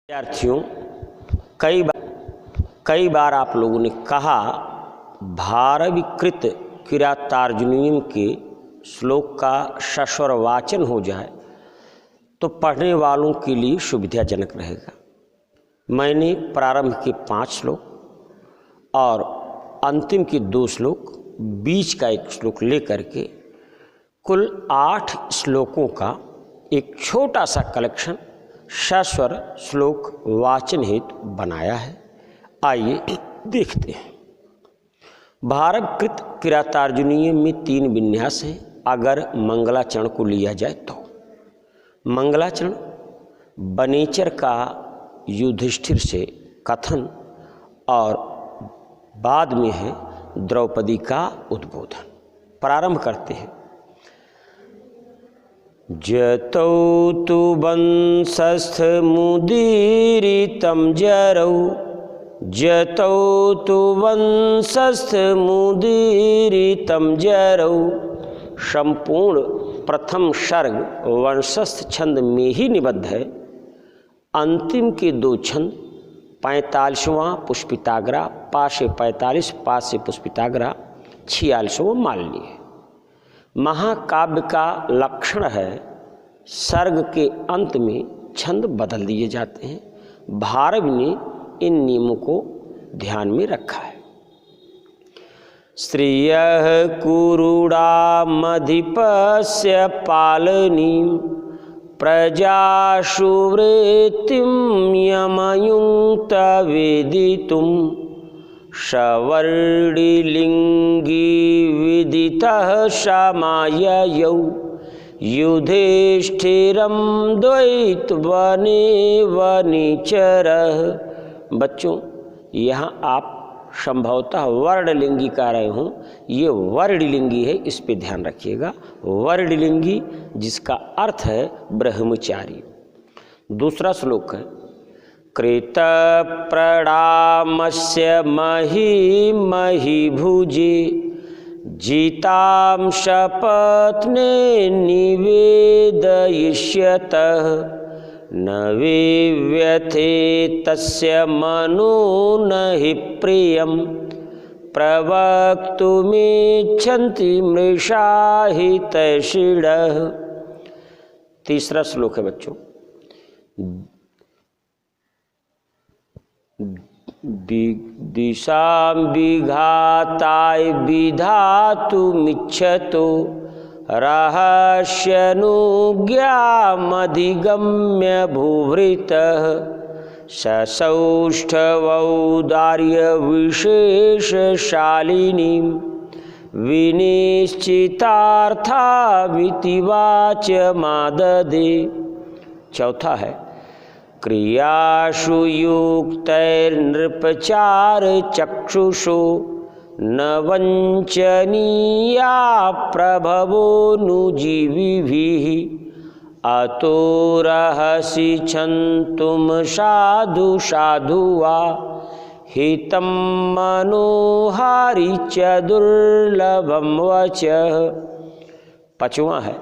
विद्यार्थियों, कई बार आप लोगों ने कहा भारविकृत किरातार्जुनीय के श्लोक का सस्वर वाचन हो जाए तो पढ़ने वालों के लिए सुविधाजनक रहेगा। मैंने प्रारंभ के 5 श्लोक और अंतिम के 2 श्लोक, बीच का 1 श्लोक लेकर के कुल 8 श्लोकों का एक छोटा सा कलेक्शन सस्वर श्लोक वाचन हेतु बनाया है। आइए देखते हैं। भारविकृत किरातार्जुनीय में 3 विन्यास हैं। अगर मंगलाचरण को लिया जाए तो मंगलाचरण बनेचर का युधिष्ठिर से कथन और बाद में है द्रौपदी का उद्बोधन। प्रारंभ करते हैं। जतौ तु वंशस्थ मुदीरितं जरौ, जतौ तु वंशस्थ मुदीरितं जरौ। संपूर्ण प्रथम सर्ग वंशस्थ छंद में ही निबद्ध है। अंतिम के 2 छंद 45वां पुष्पिताग्रा, पा से 45, पा से पुष्पिताग्रा, 46वां मालनीय है। महाकाव्य का लक्षण है सर्ग के अंत में छंद बदल दिए जाते हैं। भारव ने इन नियमों को ध्यान में रखा है। श्रियः कुरुडामधिपस्य पालनीं प्रजासु वृत्तिं यमयुक्त वेदितुं सवर्णिलिङ्गी विदितः समाययौ युधिष्ठिरं द्वैतवने वनिचरः। बच्चों, यहाँ आप संभवतः वर्णलिंगी कह रहे हों, ये वर्णलिंगी है, इस पे ध्यान रखिएगा। वर्णलिंगी जिसका अर्थ है ब्रह्मचारी। दूसरा श्लोक है कृत प्रणामस्य मही मही भुजे जीतां शपत्ने निवेदयिष्यतः न विव्यथे तस्य मनो न हि प्रियं प्रवक्तुमिच्छन्ति मृषा हितैषिणः। तीसरा श्लोक है बच्चों। दिशां विघाताय विधातुमिच्छतो रहस्यनुज्ञामधिगम्य भूभृतः ससौष्ठवौदार्यविशेषशालिनीं विनिश्चितार्थाविति वाच्यमाददे। चौथा है क्रियासु युक्तैर्नृपचार चक्षुषो न वञ्चनीया प्रभवोऽनुजीविभिः अतो रहसि क्षन्तुं साधु साधु वा हितं मनोहारि च दुर्लभं वचः। 5वां है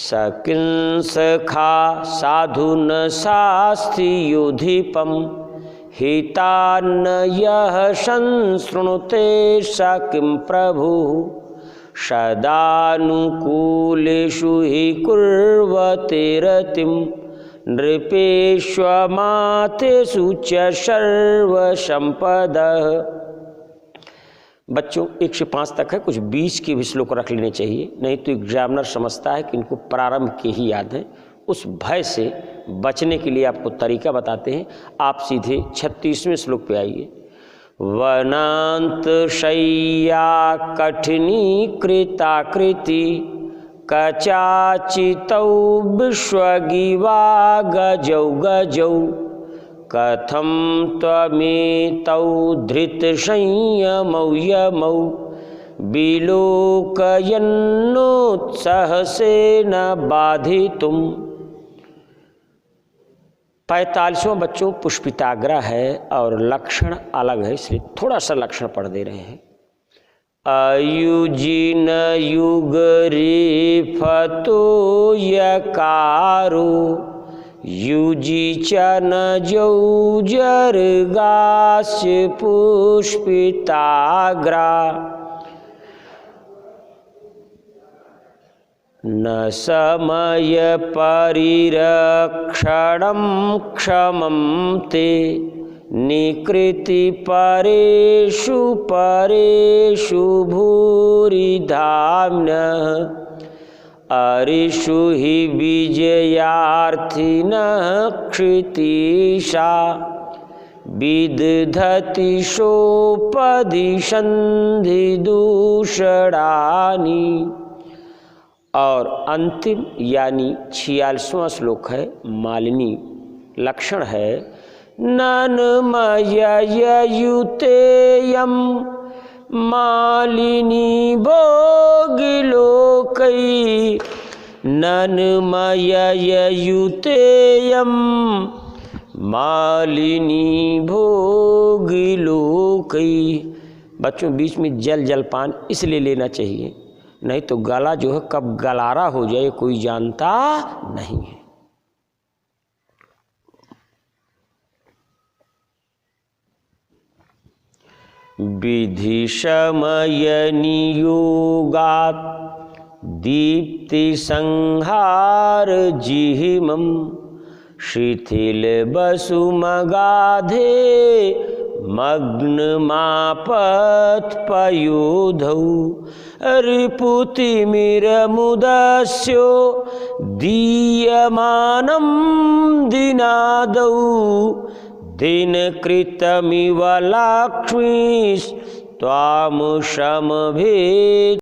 सकिंसखा साधु न शास्ति युधिपम हितान्न यः संशृणुते स किं प्रभु सदानुकूलेषु हि कुर्वते रतिं नृपेष्वमातेषु च सर्वसंपदः। बच्चों 1 से 5 तक है, कुछ 20 के भी श्लोक रख लेने चाहिए, नहीं तो एग्जामिनर समझता है कि इनको प्रारंभ के ही याद है। उस भय से बचने के लिए आपको तरीका बताते हैं। आप सीधे 36वें श्लोक पे आइए। वनांत शय्या कठिनीकृताकृति कचाचितौ विश्वगिवा गजौ गजौ कथं त्वमेतौ धृतसंयमौ यमौ विलोकयन्नोत्साहसेन बाधितुम्। 45वां बच्चों पुष्पिताग्रा है और लक्षण अलग है, इसलिए थोड़ा सा लक्षण पढ़ दे रहे हैं। अयुजिन युगरे फतो यकारो युजी च न जौजर्गास्य पुष्पिताग्रा न समय परिरक्षणं क्षमं ते निकृति परेषु परेषु भूरिधाम्नः अरिषु हि विजयार्थिनः क्षितीशा विदधति शोपदिशन्धि दूषणानि। और अंतिम यानी 46वां श्लोक है मालिनी। लक्षण है नन्मययुतेयं मालिनी भोगिलोकै नन्मययुतेयं मालिनी भोगिलोकै। बच्चों बीच में जलपान इसलिए लेना चाहिए, नहीं तो गला जो है कब गलारा हो जाए कोई जानता नहीं है। विधि समय नियोगात् दीप्ति संहार जिहिमं शिथिल बसुमगाधे मग्नमापत् पयोधौ रिपुतिमिरमुदस्यो दीयमानं दिनादौ दिनकृतमिव लक्ष्मीस्त्वां समभेत्